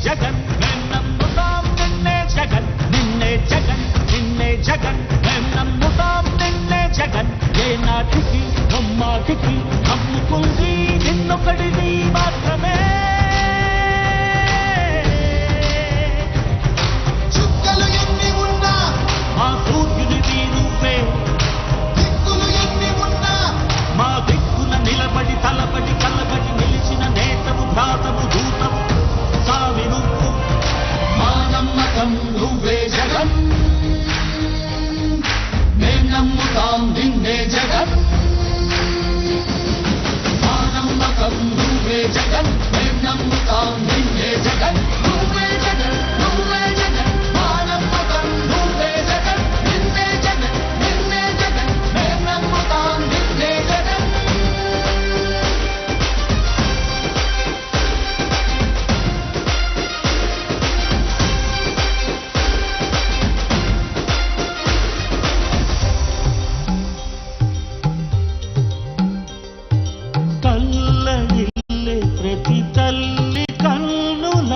జగన్ మేం నమ్ముతాం నిన్నే జగన్ నిన్నే జగన్ నిన్నే జగన్ మేం నమ్ముతాం నిన్నే జగన్ ఏ నాటికి నమ్మాటికి నమ్ముకుంది నిన్నొకడిని మాత్రమే చుక్కలు ఎన్ని ఉన్నా మా సూర్యునివి నువ్వే దిక్కులు ఎన్ని ఉన్నా మా దిక్కున నిలబడి తలబడి కలబడి నిలిచిన నేతవు భ్రాతవు దూతవు సామి నువ్వు మా నమ్మకం నువ్వే జగన్ మేం నమ్ముతాం నిన్నే జగన్ మా నమ్మకం నువ్వే జగన్ మేం నమ్ముతాం నిన్నే జగన్ నువ్వే జగన్ నువ్వే జగన్ మా నమ్మకం నువ్వే జగన్ నిన్నే జగన్ నిన్నే జగన్ మేం నమ్ముతాం నిన్నే జగన్ కల్లడిల్లే ప్రతి తల్లి కన్నుల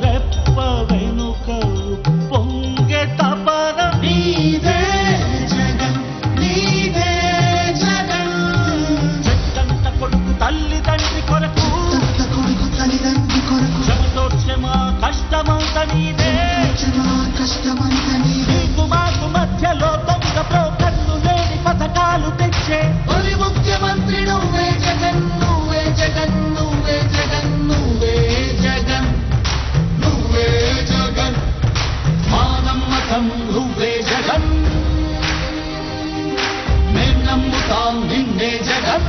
రెప్ప వెనుక పొంగె తపన నీదే జగన్ నీదే జగన్ చెట్టంత కొడుకు తల్లి తండ్రి కొరకు తత్త కొడుకు తల్లిదండ్రి కొరకు శ్రమతోక్షమ కష్టమంత నీదే క్షమా కష్టమంత నీదే నీకు మాకు మధ్యలో దొంగ బ్రోకర్లు లేని పథకాలు తెచ్చే తొలి ముఖ్యమంత్రి నువ్వే జగన్ నువ్వే జగన్ నువ్వే జగన్ నువ్వే జగన్ నువ్వే జగన్ మా నమ్మకం నువ్వే జగన్ మేం నమ్ముతాం నిన్నే జగన్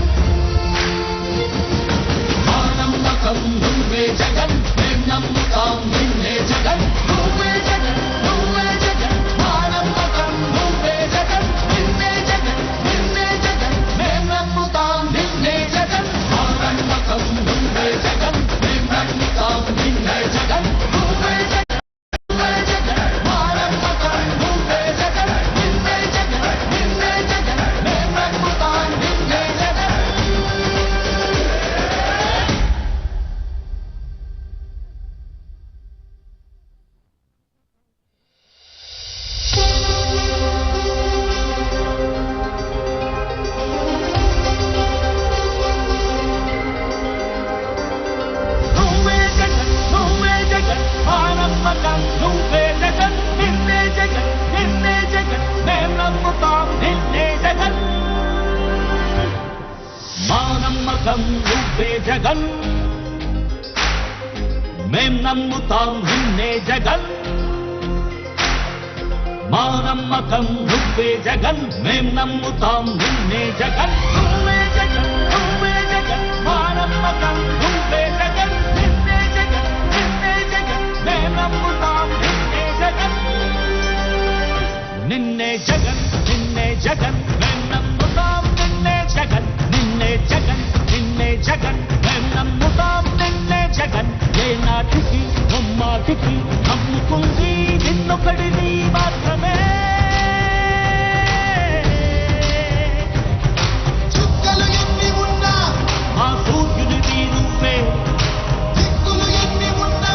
మా నమ్మకం నువ్వే జగన్ మేం నమ్ముతాం నిన్నే జగన్ నువ్వే జగన్ నువ్వే జగన్ మా నమ్మకం నువ్వే జగన్ నిన్నే జగన్ నిన్నే జగన్ మేం నమ్ముతాం నిన్నే జగన్ మా నమ్మకం నువ్వే జగన్ మేం నమ్ముతాం నిన్నే జగన్ నువ్వే జగన్ నువ్వే జగన్ మా నమ్మకం నువ్వే జగన్ నిన్నే జగన్ నిన్నే జగన్ మేం నమ్ముతాం నిన్నే జగన్ నువ్వే జగన్ నువ్వే జగన్ మా నమ్మకం నువ్వే జగన్ నిన్నే జగన్ నిన్నే జగన్ మేం నమ్ముతాం నిన్నే జగన్ మా నమ్మకం నువ్వే జగన్ మేం నమ్ముతాం నిన్నే జగన్ మా నమ్మకం నువ్వే జగన్ మేం నమ్ముతాం నిన్నే జగన్ నువ్వే జగన్ నువ్వే జగన్ మా నమ్మకం నువ్వే జగన్ నిన్నే జగన్ నిన్నే జగన్ మేం నమ్ముతాం నిన్నే జగన్ నిన్నే జగన్ నిన్నే జగన్ మేం నమ్ముతాం నిన్నే జగన్ నిన్నే జగన్ నిన్నే జగన్ మేం నమ్ముతాం నిన్నే జగన్ ఏ నాటికి నమ్మాటికి నమ్ముకుంది నిన్నొకడిని మాత్రమే చుక్కలు ఎన్ని ఉన్నా మా సూర్యునివి నువ్వే దిక్కులు ఎన్ని ఉన్నా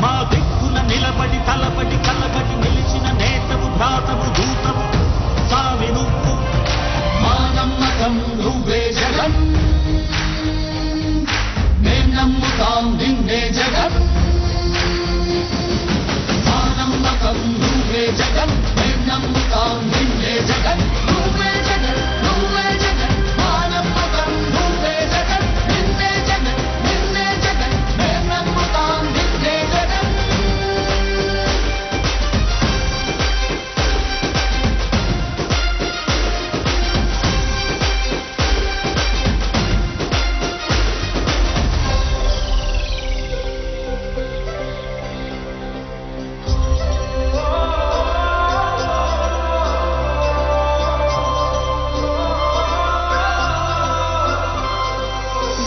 మా దిక్కున నిలబడి తలబడి కలబడి నిలిచిన నేతవు భ్రాతవు దూతవు సామి నువ్వు మా నమ్మకం నువ్వే జగన్ మేం నమ్ముతాం నిన్నే జగన్ మా నమ్మకం నువ్వే జగన్ మేం నమ్ముతాం నిన్నే జగన్ నువ్వే జగన్ నువ్వే జగన్ మా నమ్మకం నువ్వే జగన్ నిన్నే జగన్ నిన్నే జగన్ మేం నమ్ముతాం నిన్నే జగన్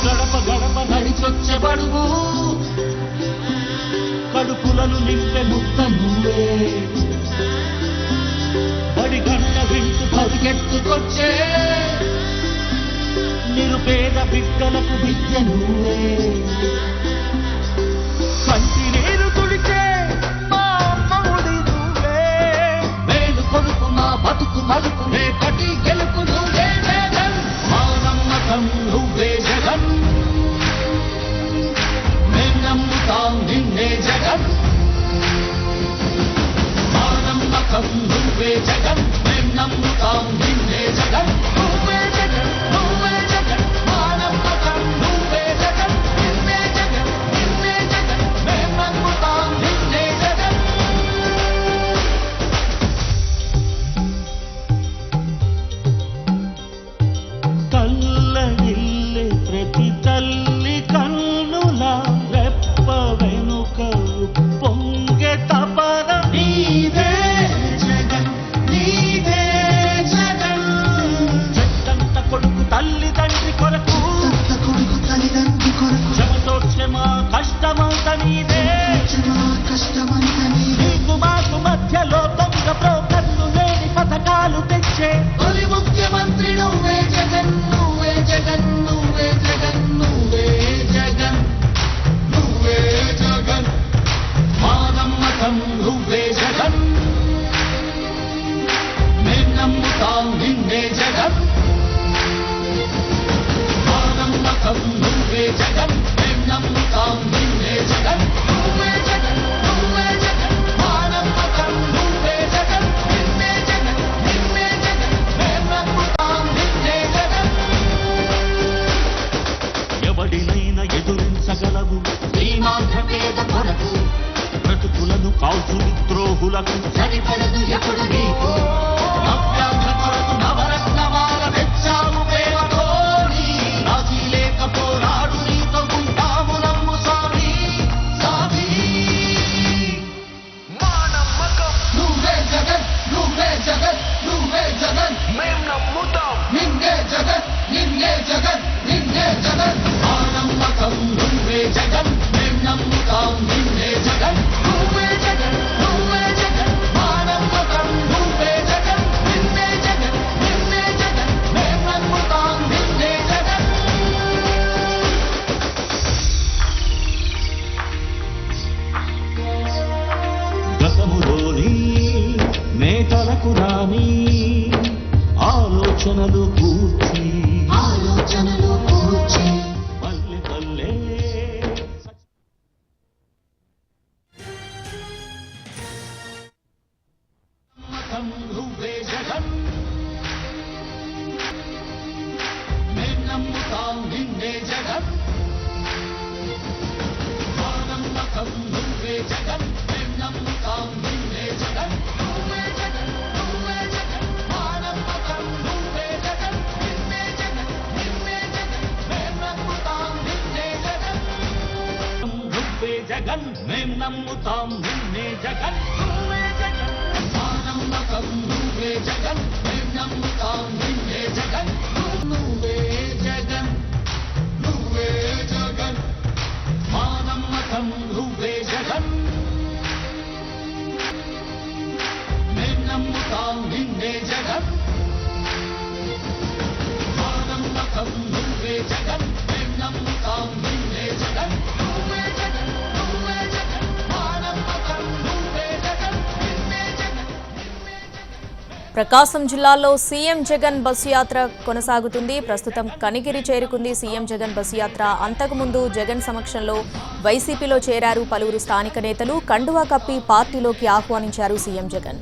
గడప గడప నడిచొచ్చే బడుగు కడుపులను నింపే ముత్త నువ్వే బడి గంట వింటూ పరిగెత్తుకొచ్చే నిరుపేద బిడ్డలకు విద్య నువ్వే కంటి నీరు నాయకులకు సరిపడదు ఎప్పుడు నీకు నవ్యాంధ్ర కొరకు నవరత్నమాల తెచ్చాము ప్రేమతోని రాజీ లేక పోరాడు నీతో ఉంటాము నమ్ము స్వామి స్వామి మా నమ్మకం నువ్వే జగన్ నువ్వే జగన్ నువ్వే జగన్ మేం నమ్ముతాం నిన్నే జగన్ నిన్నే జగన్ నిన్నే జగన్ మా నమ్మకం నువ్వే జగన్ మేం నమ్ముతాం నిన్నే జగన్ నువ్వే జగన్ నువ్వే జగన్ మా నమ్మకం నువ్వే జగన్ నిన్నే జగన్ నిన్నే జగన్ మేం నమ్ముతాం నిన్నే జగన్ గతములోని నేతలకు రాని ఆలోచనలు పూర్తి ఆలోచనలు కూర్చి పల్లె పల్లె నమ్మకం నువ్వే జగన్ మేం నమ్ముతాం నిన్నే జగన్ మా నమ్మకం నువ్వే జగన్ మేం నమ్ముతాం నిన్నే జగన్ నువ్వే జగన్ నువ్వే జగన్ మా నమ్మకం నువ్వే జగన్ నిన్నే జగన్ నిన్నే జగన్ మేం నమ్ముతాం నిన్నే జగన్ నువ్వే జగన్ మేం నమ్ముతాం నిన్నే జగన్ నువ్వే జగన్ మా నమ్మకం నువ్వే జగన్ మేం నమ్ముతాం నిన్నే జగన్ నువ్వే జగన్ నువ్వే జగన్ మా నమ్మకం నువ్వే జగన్ మేం నమ్ముతాం నిన్నే జగన్ మా నమ్మకం నువ్వే జగన్ మేం నమ్ముతాం నిన్నే జగన్ నువ్వే జగన్ నువ్వే జగన్ మా నమ్మకం నువ్వే జగన్ నిన్నే జగన్ ప్రకాశం జిల్లాలో సీఎం జగన్ బస్సు యాత్ర కొనసాగుతుంది. ప్రస్తుతం కనిగిరి చేరుకుంది సీఎం జగన్ బస్సు యాత్ర. అంతకుముందు జగన్ సమక్షంలో వైసీపీలో చేరారు పలువురు స్థానిక నేతలు. కండువా కప్పి పార్టీలోకి ఆహ్వానించారు సీఎం జగన్.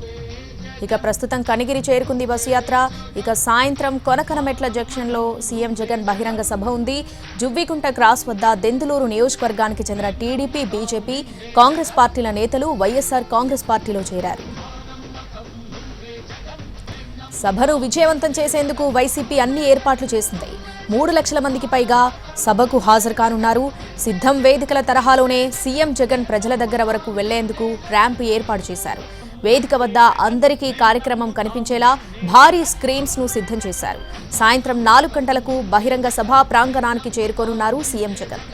ఇక ప్రస్తుతం కనిగిరి చేరుకుంది బస్సు యాత్ర. ఇక సాయంత్రం కొనకనమెట్ల జంక్షన్లో సీఎం జగన్ బహిరంగ సభ ఉంది. జువ్వికుంట క్రాస్ వద్ద దెందులూరు నియోజకవర్గానికి చెందిన టీడీపీ, బీజేపీ, కాంగ్రెస్ పార్టీల నేతలు వైఎస్ఆర్ కాంగ్రెస్ పార్టీలో చేరారు. సభను విజయవంతం చేసేందుకు వైసీపీ అన్ని ఏర్పాట్లు చేసింది. 3 లక్షల మందికి పైగా సభకు హాజరు కానున్నారు. సిద్ధం వేదికల తరహాలోనే సీఎం జగన్ ప్రజల దగ్గర వరకు వెళ్లేందుకు ర్యాంప్ ఏర్పాటు చేశారు. వేదిక వద్ద అందరికీ కార్యక్రమం కనిపించేలా భారీ స్క్రీన్స్ ను సిద్ధం చేశారు. సాయంత్రం 4 గంటలకు బహిరంగ సభా ప్రాంగణానికి చేరుకోనున్నారు సీఎం జగన్.